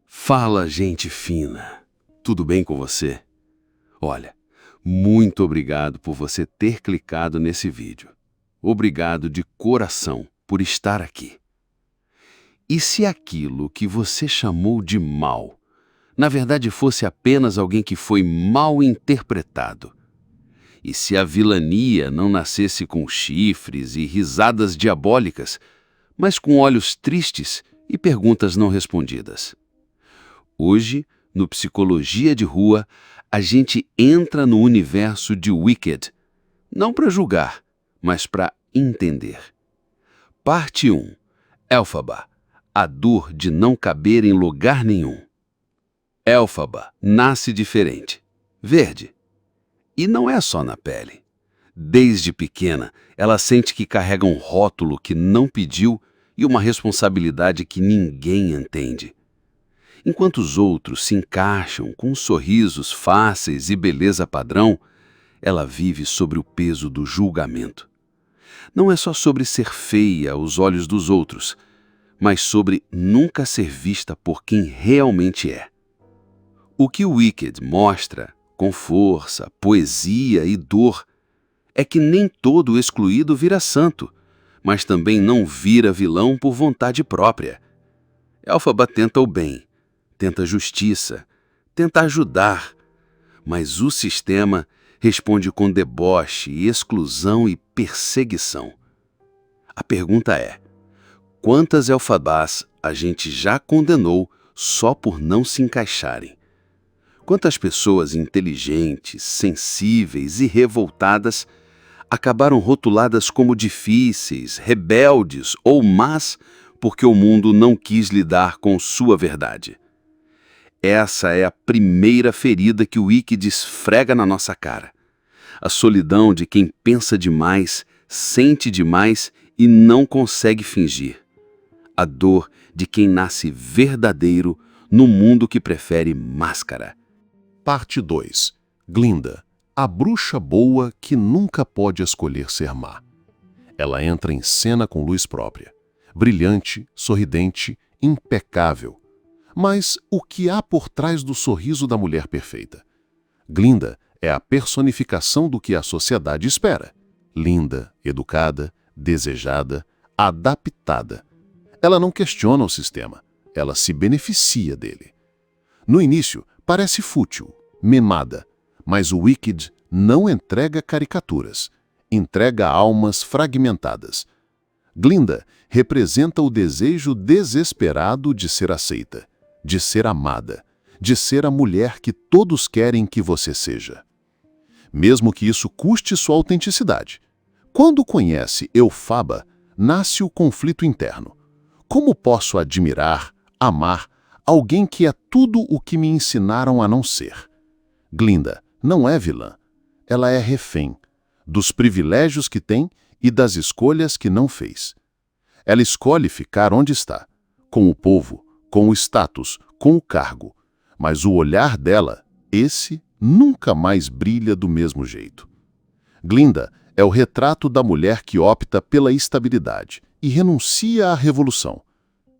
Fala, gente fina! Tudo bem com você? Olha, muito obrigado por você ter clicado nesse vídeo. Obrigado de coração por estar aqui. E se aquilo que você chamou de mal, na verdade fosse apenas alguém que foi mal interpretado? E se a vilania não nascesse com chifres e risadas diabólicas, mas com olhos tristes e perguntas não respondidas? Hoje, no Psicologia de Rua, a gente entra no universo de Wicked, não para julgar, mas para entender. Parte 1. Elphaba, a dor de não caber em lugar nenhum. Elphaba nasce diferente, verde. E não é só na pele. Desde pequena, ela sente que carrega um rótulo que não pediu e uma responsabilidade que ninguém entende. Enquanto os outros se encaixam com sorrisos fáceis e beleza padrão, ela vive sobre o peso do julgamento. Não é só sobre ser feia aos olhos dos outros, mas sobre nunca ser vista por quem realmente é. O que o Wicked mostra, com força, poesia e dor, é que nem todo excluído vira santo, mas também não vira vilão por vontade própria. Elphaba tenta o bem, tenta justiça, tenta ajudar, mas o sistema responde com deboche, exclusão e perseguição. A pergunta é: quantas Elphabas a gente já condenou só por não se encaixarem? Quantas pessoas inteligentes, sensíveis e revoltadas acabaram rotuladas como difíceis, rebeldes ou más porque o mundo não quis lidar com sua verdade? Essa é a primeira ferida que o Wicked esfrega na nossa cara. A solidão de quem pensa demais, sente demais e não consegue fingir. A dor de quem nasce verdadeiro no mundo que prefere máscara. Parte 2. Glinda, a bruxa boa que nunca pode escolher ser má. Ela entra em cena com luz própria. Brilhante, sorridente, impecável. Mas o que há por trás do sorriso da mulher perfeita? Glinda é a personificação do que a sociedade espera. Linda, educada, desejada, adaptada. Ela não questiona o sistema, ela se beneficia dele. No início, parece fútil, mimada, mas o Wicked não entrega caricaturas, entrega almas fragmentadas. Glinda representa o desejo desesperado de ser aceita, de ser amada, de ser a mulher que todos querem que você seja. Mesmo que isso custe sua autenticidade. Quando conhece Elphaba, nasce o conflito interno. Como posso admirar, amar alguém que é tudo o que me ensinaram a não ser? Glinda não é vilã. Ela é refém dos privilégios que tem e das escolhas que não fez. Ela escolhe ficar onde está, com o povo, com o status, com o cargo. Mas o olhar dela, esse, nunca mais brilha do mesmo jeito. Glinda é o retrato da mulher que opta pela estabilidade e renuncia à revolução.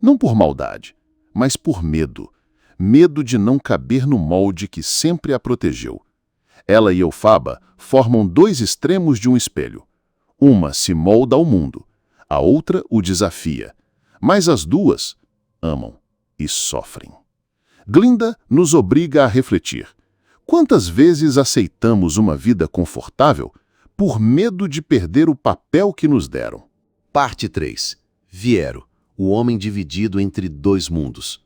Não por maldade, mas por medo. Medo de não caber no molde que sempre a protegeu. Ela e Elphaba formam dois extremos de um espelho. Uma se molda ao mundo, a outra o desafia. Mas as duas amam e sofrem. Glinda nos obriga a refletir. Quantas vezes aceitamos uma vida confortável por medo de perder o papel que nos deram? Parte 3. Viero, o homem dividido entre dois mundos.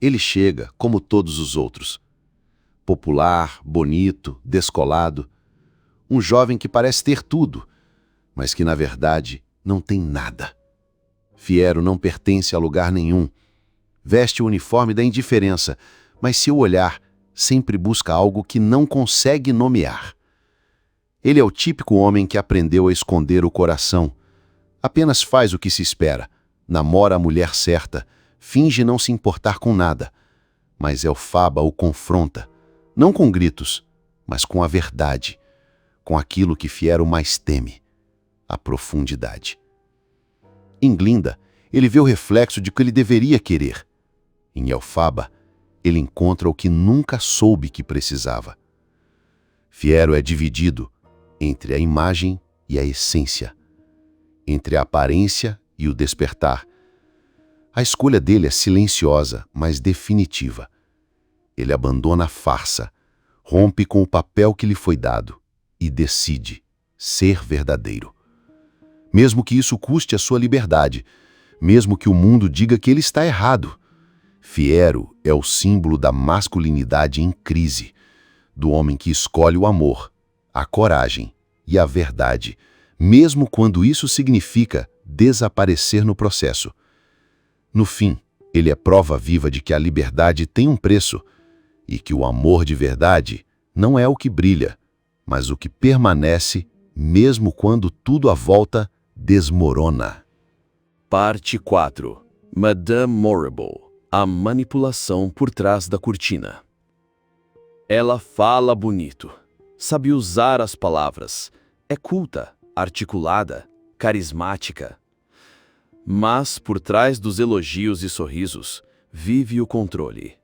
Ele chega como todos os outros. Popular, bonito, descolado. Um jovem que parece ter tudo, mas que na verdade não tem nada. Fiero não pertence a lugar nenhum. Veste o uniforme da indiferença, mas seu olhar sempre busca algo que não consegue nomear. Ele é o típico homem que aprendeu a esconder o coração. Apenas faz o que se espera, namora a mulher certa, finge não se importar com nada. Mas Elphaba o confronta, não com gritos, mas com a verdade, com aquilo que Fiero mais teme, a profundidade. Em Glinda, ele vê o reflexo de que ele deveria querer. Em Elphaba, ele encontra o que nunca soube que precisava. Fiero é dividido entre a imagem e a essência, entre a aparência e o despertar. A escolha dele é silenciosa, mas definitiva. Ele abandona a farsa, rompe com o papel que lhe foi dado e decide ser verdadeiro. Mesmo que isso custe a sua liberdade, mesmo que o mundo diga que ele está errado. Fiero é o símbolo da masculinidade em crise, do homem que escolhe o amor, a coragem e a verdade, mesmo quando isso significa desaparecer no processo. No fim, ele é prova viva de que a liberdade tem um preço e que o amor de verdade não é o que brilha, mas o que permanece mesmo quando tudo à volta desmorona. Parte 4. Madame Morrible. A manipulação por trás da cortina. Ela fala bonito, sabe usar as palavras, é culta, articulada, carismática. Mas, por trás dos elogios e sorrisos, vive o controle.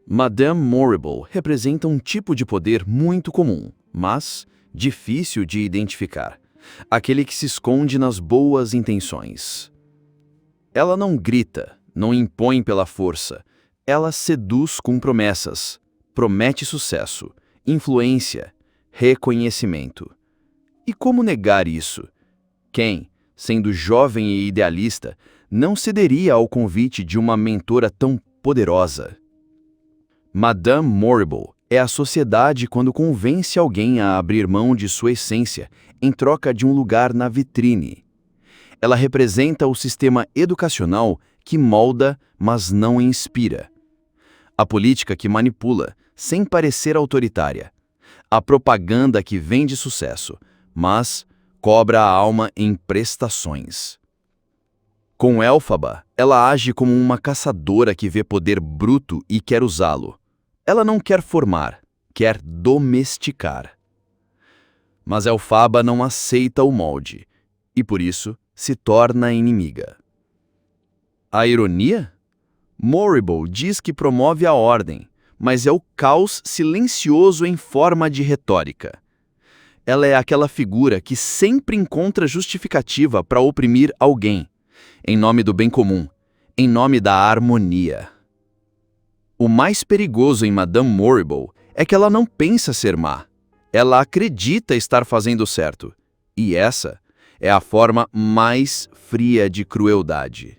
Madame Morrible representa um tipo de poder muito comum, mas difícil de identificar, aquele que se esconde nas boas intenções. Ela não grita, não impõe pela força, ela seduz com promessas, promete sucesso, influência, reconhecimento. E como negar isso? Quem, sendo jovem e idealista, não cederia ao convite de uma mentora tão poderosa? Madame Morrible é a sociedade quando convence alguém a abrir mão de sua essência em troca de um lugar na vitrine. Ela representa o sistema educacional que molda, mas não inspira. A política que manipula, sem parecer autoritária. A propaganda que vende sucesso, mas cobra a alma em prestações. Com Elphaba, ela age como uma caçadora que vê poder bruto e quer usá-lo. Ela não quer formar, quer domesticar. Mas Elphaba não aceita o molde, e por isso se torna inimiga. A ironia? Morrible diz que promove a ordem, mas é o caos silencioso em forma de retórica. Ela é aquela figura que sempre encontra justificativa para oprimir alguém, em nome do bem comum, em nome da harmonia. O mais perigoso em Madame Morrible é que ela não pensa ser má. Ela acredita estar fazendo certo. E essa é a forma mais fria de crueldade.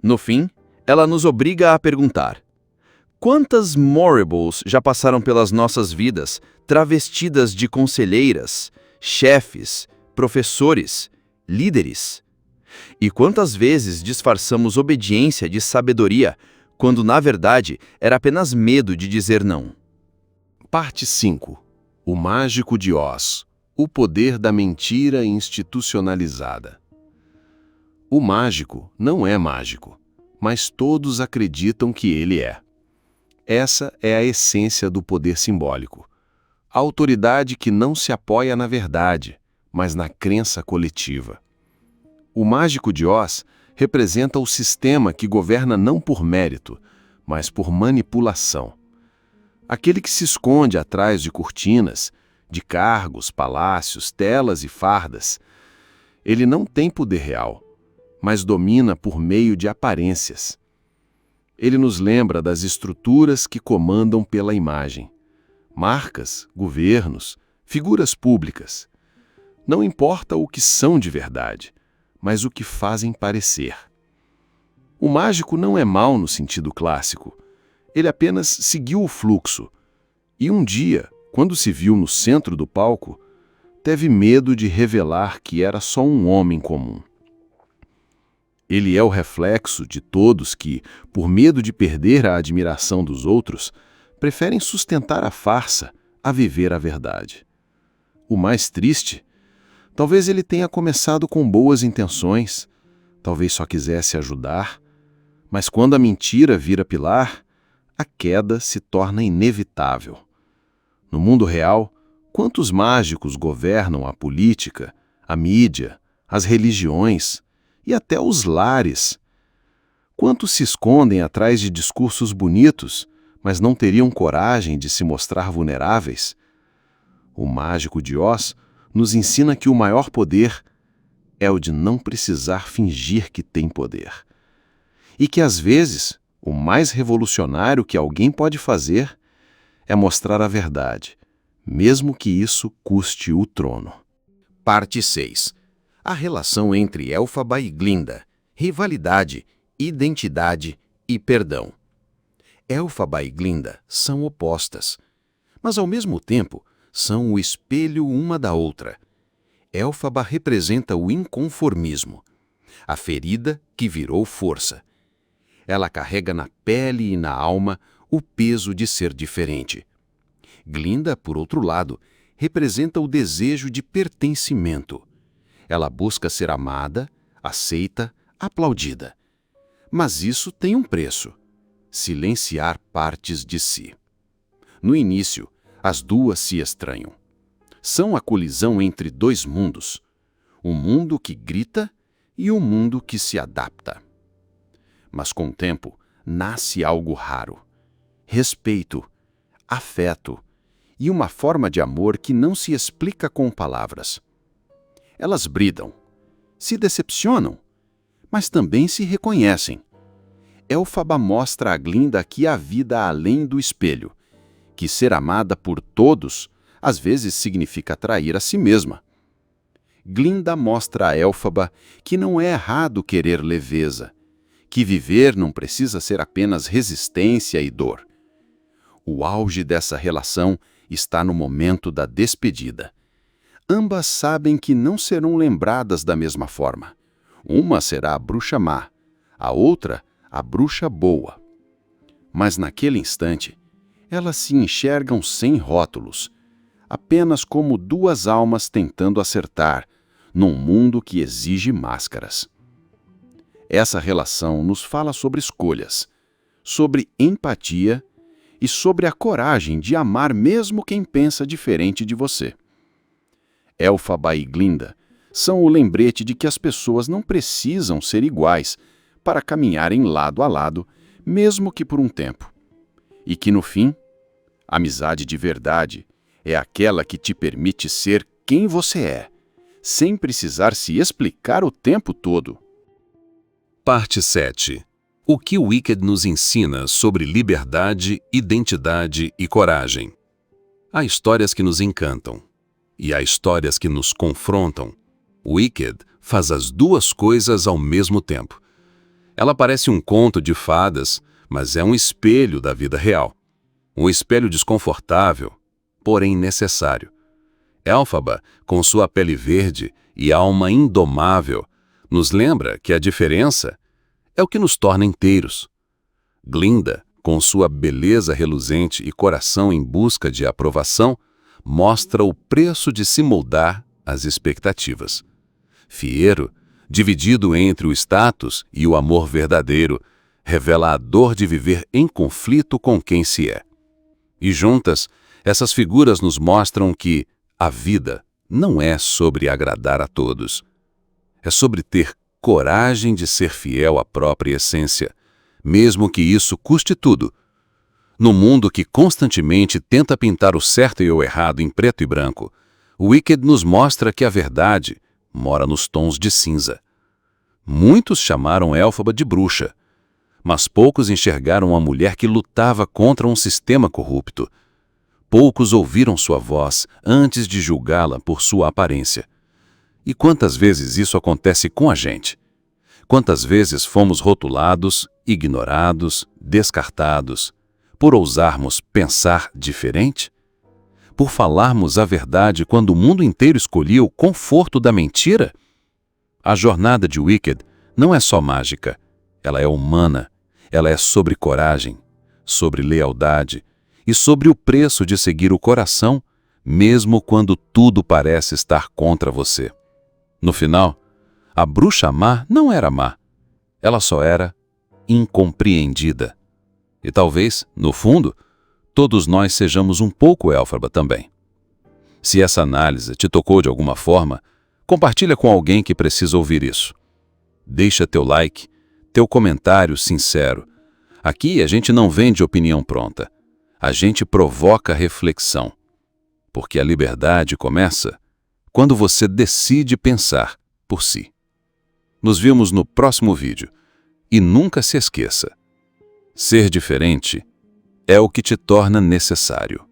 No fim, ela nos obriga a perguntar: quantas Morribles já passaram pelas nossas vidas travestidas de conselheiras, chefes, professores, líderes? E quantas vezes disfarçamos obediência de sabedoria, quando na verdade era apenas medo de dizer não? Parte 5. O Mágico de Oz. O poder da mentira institucionalizada. O mágico não é mágico, mas todos acreditam que ele é. Essa é a essência do poder simbólico. A autoridade que não se apoia na verdade, mas na crença coletiva. O Mágico de Oz representa o sistema que governa não por mérito, mas por manipulação. Aquele que se esconde atrás de cortinas, de cargos, palácios, telas e fardas. Ele não tem poder real, mas domina por meio de aparências. Ele nos lembra das estruturas que comandam pela imagem. Marcas, governos, figuras públicas. Não importa o que são de verdade, mas o que fazem parecer. O mágico não é mau no sentido clássico. Ele apenas seguiu o fluxo. E um dia, quando se viu no centro do palco, teve medo de revelar que era só um homem comum. Ele é o reflexo de todos que, por medo de perder a admiração dos outros, preferem sustentar a farsa a viver a verdade. O mais triste, talvez ele tenha começado com boas intenções, talvez só quisesse ajudar, mas quando a mentira vira pilar, a queda se torna inevitável. No mundo real, quantos mágicos governam a política, a mídia, as religiões e até os lares. Quantos se escondem atrás de discursos bonitos, mas não teriam coragem de se mostrar vulneráveis? O mágico de Oz nos ensina que o maior poder é o de não precisar fingir que tem poder. E que, às vezes, o mais revolucionário que alguém pode fazer é mostrar a verdade, mesmo que isso custe o trono. Parte 6. A relação entre Elphaba e Glinda. Rivalidade, identidade e perdão. Elphaba e Glinda são opostas, mas ao mesmo tempo são o espelho uma da outra. Elphaba representa o inconformismo, a ferida que virou força. Ela carrega na pele e na alma o peso de ser diferente. Glinda, por outro lado, representa o desejo de pertencimento. Ela busca ser amada, aceita, aplaudida. Mas isso tem um preço: silenciar partes de si. No início, as duas se estranham. São a colisão entre dois mundos: um mundo que grita e um mundo que se adapta. Mas com o tempo, nasce algo raro: respeito, afeto e uma forma de amor que não se explica com palavras. Elas bridam, se decepcionam, mas também se reconhecem. Elphaba mostra a Glinda que há vida além do espelho, que ser amada por todos às vezes significa trair a si mesma. Glinda mostra a Elphaba que não é errado querer leveza, que viver não precisa ser apenas resistência e dor. O auge dessa relação está no momento da despedida. Ambas sabem que não serão lembradas da mesma forma. Uma será a bruxa má, a outra a bruxa boa. Mas naquele instante, elas se enxergam sem rótulos, apenas como duas almas tentando acertar, num mundo que exige máscaras. Essa relação nos fala sobre escolhas, sobre empatia e sobre a coragem de amar mesmo quem pensa diferente de você. Elphaba e Glinda são o lembrete de que as pessoas não precisam ser iguais para caminharem lado a lado, mesmo que por um tempo. E que, no fim, a amizade de verdade é aquela que te permite ser quem você é, sem precisar se explicar o tempo todo. Parte 7. O que Wicked nos ensina sobre liberdade, identidade e coragem? Há histórias que nos encantam, e há histórias que nos confrontam. Wicked faz as duas coisas ao mesmo tempo. Ela parece um conto de fadas, mas é um espelho da vida real. Um espelho desconfortável, porém necessário. Elphaba, com sua pele verde e alma indomável, nos lembra que a diferença é o que nos torna inteiros. Glinda, com sua beleza reluzente e coração em busca de aprovação, mostra o preço de se moldar às expectativas. Fiero, dividido entre o status e o amor verdadeiro, revela a dor de viver em conflito com quem se é. E juntas, essas figuras nos mostram que a vida não é sobre agradar a todos. É sobre ter coragem de ser fiel à própria essência, mesmo que isso custe tudo. No mundo que constantemente tenta pintar o certo e o errado em preto e branco, Wicked nos mostra que a verdade mora nos tons de cinza. Muitos chamaram Elphaba de bruxa, mas poucos enxergaram uma mulher que lutava contra um sistema corrupto. Poucos ouviram sua voz antes de julgá-la por sua aparência. E quantas vezes isso acontece com a gente? Quantas vezes fomos rotulados, ignorados, descartados, por ousarmos pensar diferente? Por falarmos a verdade quando o mundo inteiro escolhia o conforto da mentira? A jornada de Wicked não é só mágica, ela é humana, ela é sobre coragem, sobre lealdade e sobre o preço de seguir o coração, mesmo quando tudo parece estar contra você. No final, a bruxa má não era má, ela só era incompreendida. E talvez, no fundo, todos nós sejamos um pouco Elphaba também. Se essa análise te tocou de alguma forma, Compartilha com alguém que precisa ouvir isso. Deixa teu like, teu comentário sincero. Aqui a gente não vende opinião pronta. A gente provoca reflexão. Porque a liberdade começa quando você decide pensar por si. Nos vemos no próximo vídeo. E nunca se esqueça: ser diferente é o que te torna necessário.